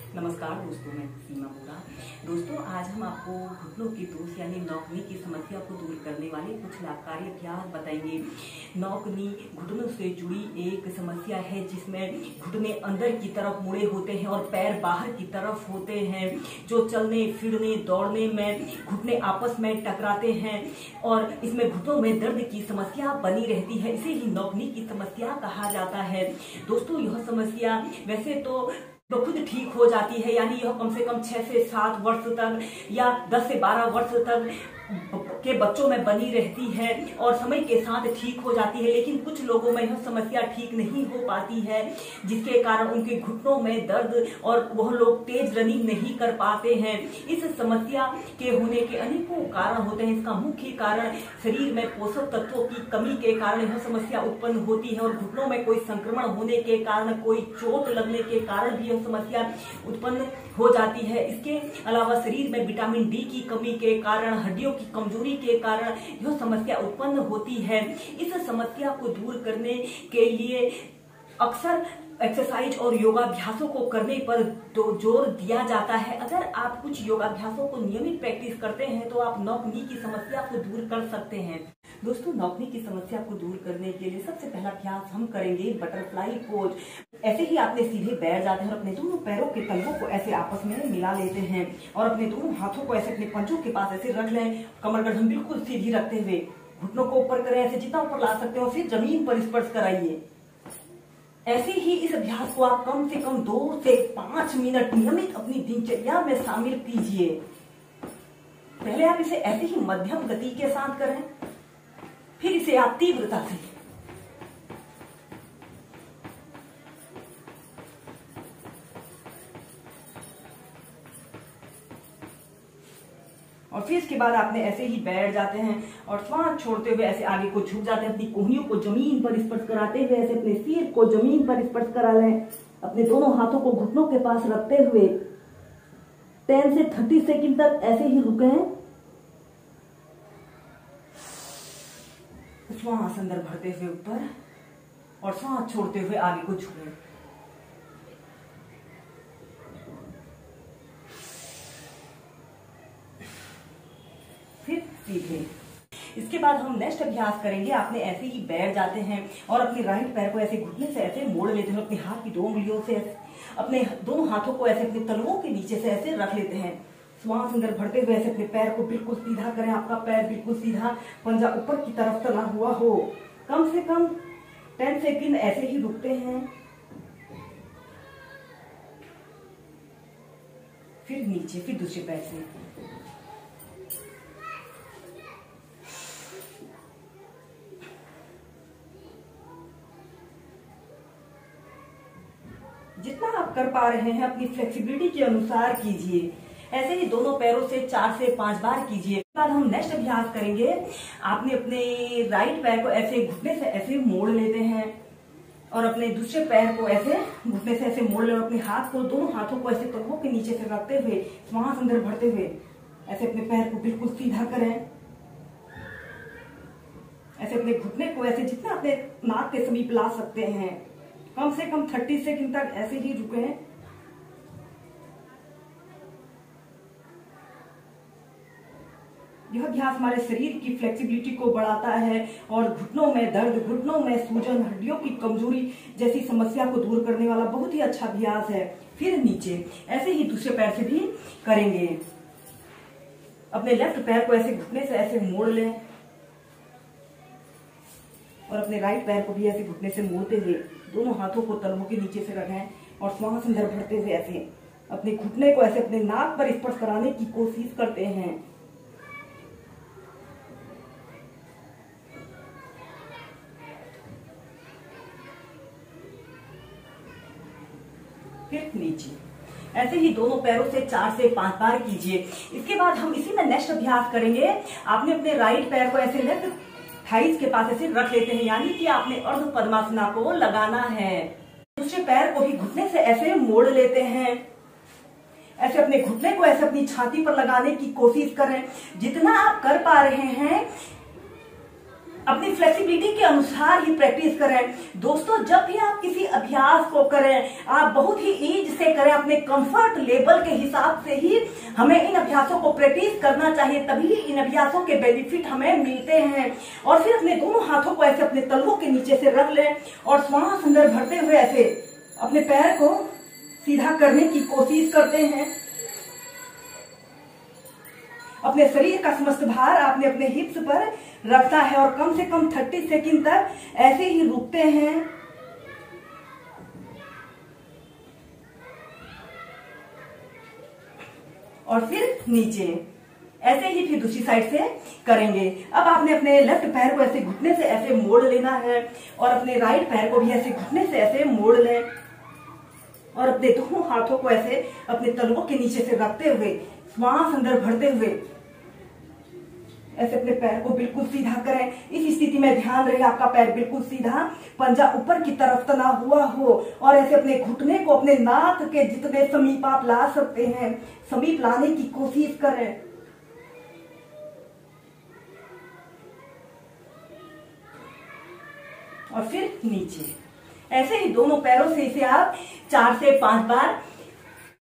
नमस्कार दोस्तों, मैं सीमा बोरा। दोस्तों, आज हम आपको घुटनों की दोष यानी नौकनी की समस्या को दूर करने वाले कुछ लाभकारी अभ्यास बताएंगे। नौकनी घुटनों से जुड़ी एक समस्या है जिसमें घुटने अंदर की तरफ मुड़े होते हैं और पैर बाहर की तरफ होते हैं। जो चलने फिरने दौड़ने में घुटने आपस में टकराते हैं और इसमें घुटनों में दर्द की समस्या बनी रहती है। इसे ही नौकनी की समस्या कहा जाता है। दोस्तों, यह समस्या वैसे तो खुद ठीक हो जाती है, यानी यह कम से कम 6 से 7 वर्ष तक या 10 से 12 वर्ष तक के बच्चों में बनी रहती है और समय के साथ ठीक हो जाती है। लेकिन कुछ लोगों में यह समस्या ठीक नहीं हो पाती है, जिसके कारण उनके घुटनों में दर्द और वह लोग तेज रनिंग नहीं कर पाते हैं। इस समस्या के होने के अनेकों कारण होते हैं। इसका मुख्य कारण शरीर में पोषक तत्वों की कमी के कारण यह समस्या उत्पन्न होती है और घुटनों में कोई संक्रमण होने के कारण, कोई चोट लगने के कारण भी यह समस्या उत्पन्न हो जाती है। इसके अलावा शरीर में विटामिन डी की कमी के कारण, हड्डियों की कमजोरी के कारण यह समस्या उत्पन्न होती है। इस समस्या को दूर करने के लिए अक्सर एक्सरसाइज और योगाभ्यासों को करने पर तो जोर दिया जाता है। अगर आप कुछ योगाभ्यासों को नियमित प्रैक्टिस करते हैं तो आप नौकनी की समस्या को दूर कर सकते हैं। दोस्तों, नौकनी की समस्या को दूर करने के लिए सबसे पहला अभ्यास हम करेंगे बटरफ्लाई पोज। ऐसे ही आपने सीधे बैठ जाते हैं और अपने दोनों पैरों के तलवों को ऐसे आपस में मिला लेते हैं और अपने दोनों हाथों को ऐसे अपने पंजों के पास ऐसे रख लें। कमर गर्दन बिल्कुल सीधी रखते हुए घुटनों को ऊपर करें, ऐसे जितना ऊपर ला सकते हो, फिर जमीन पर स्पर्श कराइए। ऐसे ही इस अभ्यास को आप कम से कम 2 से 5 मिनट नियमित अपनी दिनचर्या में शामिल कीजिए। पहले आप इसे ऐसे ही मध्यम गति के साथ करें, फिर इसे आप तीव्रता से। और फिर इसके बाद आपने ऐसे ही बैठ जाते हैं और श्वास छोड़ते हुए ऐसे आगे को झुक जाते हैं। अपनी कोहनियों को जमीन पर स्पर्श कराते हुए ऐसे अपने सिर को जमीन पर स्पर्श करा लें। अपने दोनों हाथों को घुटनों के पास रखते हुए 10 से 30 सेकंड तक ऐसे ही रुकें। श्वास अंदर भरते हुए ऊपर और श्वास छोड़ते हुए आगे को झुकें। फिर सीधे। इसके बाद हम नेक्स्ट अभ्यास करेंगे। आपने ऐसे ही बैठ जाते हैं और अपने राइट पैर को ऐसे घुटने से ऐसे मोड़ लेते हैं। अपने हाथ की 2 उंगलियों से अपने दोनों हाथों को ऐसे अपने तलवों के नीचे से ऐसे रख लेते हैं। श्वास अंदर भरते हुए ऐसे अपने पैर को बिल्कुल सीधा करें। आपका पैर बिल्कुल सीधा, पंजा ऊपर की तरफ तला हुआ हो। कम से कम 10 सेकंड ऐसे ही रुकते हैं। फिर नीचे, फिर दूसरे पैर से। जितना आप कर पा रहे हैं अपनी फ्लेक्सिबिलिटी के अनुसार कीजिए। ऐसे ही दोनों पैरों से 4 से 5 बार कीजिए। बाद हम नेक्स्ट अभ्यास करेंगे। आपने अपने राइट पैर को ऐसे घुटने से ऐसे मोड़ लेते हैं और अपने दूसरे पैर को ऐसे घुटने से ऐसे मोड़ ले और अपने हाथ को, दोनों हाथों को ऐसे तलवों के नीचे से रखते हुए श्वास अंदर भरते हुए ऐसे अपने पैर को बिल्कुल सीधा करें। ऐसे अपने घुटने को ऐसे जितना अपने नाक के समीप ला सकते हैं। कम से कम 30 सेकंड तक ऐसे ही रुकें। यह अभ्यास हमारे शरीर की फ्लेक्सिबिलिटी को बढ़ाता है और घुटनों में दर्द, घुटनों में सूजन, हड्डियों की कमजोरी जैसी समस्या को दूर करने वाला बहुत ही अच्छा अभ्यास है। फिर नीचे, ऐसे ही दूसरे पैर से भी करेंगे। अपने लेफ्ट पैर को ऐसे घुटने से ऐसे मोड़ लें और अपने राइट पैर को भी ऐसे घुटने से मोड़ते हुए दोनों हाथों को तलवों के नीचे से रखें और श्वास अंदर भरते हुए ऐसे अपने घुटने को ऐसे अपने नाक पर स्पर्श कराने की कोशिश करते हैं। फिर नीचे। ऐसे ही दोनों पैरों से 4 से 5 बार कीजिए। इसके बाद हम इसी में नेक्स्ट अभ्यास करेंगे। आपने अपने राइट पैर को ऐसे लेफ्ट थाइस के पास ऐसे रख लेते हैं, यानी कि आपने अर्ध पद्मासना को लगाना है। दूसरे पैर को भी घुटने से ऐसे मोड़ लेते हैं। ऐसे अपने घुटने को ऐसे अपनी छाती पर लगाने की कोशिश करें। जितना आप कर पा रहे हैं अपनी फ्लेक्सिबिलिटी के अनुसार ही प्रैक्टिस करें। दोस्तों जब भी आप किसी अभ्यास को करें, आप बहुत ही ईज से करें, अपने कंफर्ट लेवल के हिसाब से ही हमें इन अभ्यासों को प्रैक्टिस करना चाहिए, तभी इन अभ्यासों के बेनिफिट हमें मिलते हैं। और फिर अपने दोनों हाथों को ऐसे अपने तलवों के नीचे से रख लें और श्वास अंदर भरते हुए ऐसे अपने पैर को सीधा करने की कोशिश करते हैं। अपने शरीर का समस्त भार आपने अपने हिप्स पर रखना है और कम से कम 30 सेकंड तक ऐसे ही रुकते हैं। और फिर नीचे ऐसे ही फिर दूसरी साइड से करेंगे। अब आपने अपने लेफ्ट पैर को ऐसे घुटने से ऐसे मोड़ लेना है और अपने राइट पैर को भी ऐसे घुटने से ऐसे मोड़ लें और अपने दोनों हाथों को ऐसे अपने तलवों के नीचे से रखते हुए श्वास अंदर भरते हुए ऐसे अपने पैर को बिल्कुल सीधा करें। इस स्थिति में ध्यान रहे आपका पैर बिल्कुल सीधा, पंजा ऊपर की तरफ तना हुआ हो और ऐसे अपने घुटने को अपने नाक के जितने समीप आप ला सकते हैं समीप लाने की कोशिश करें। और फिर नीचे ऐसे ही दोनों पैरों से इसे आप 4 से 5 बार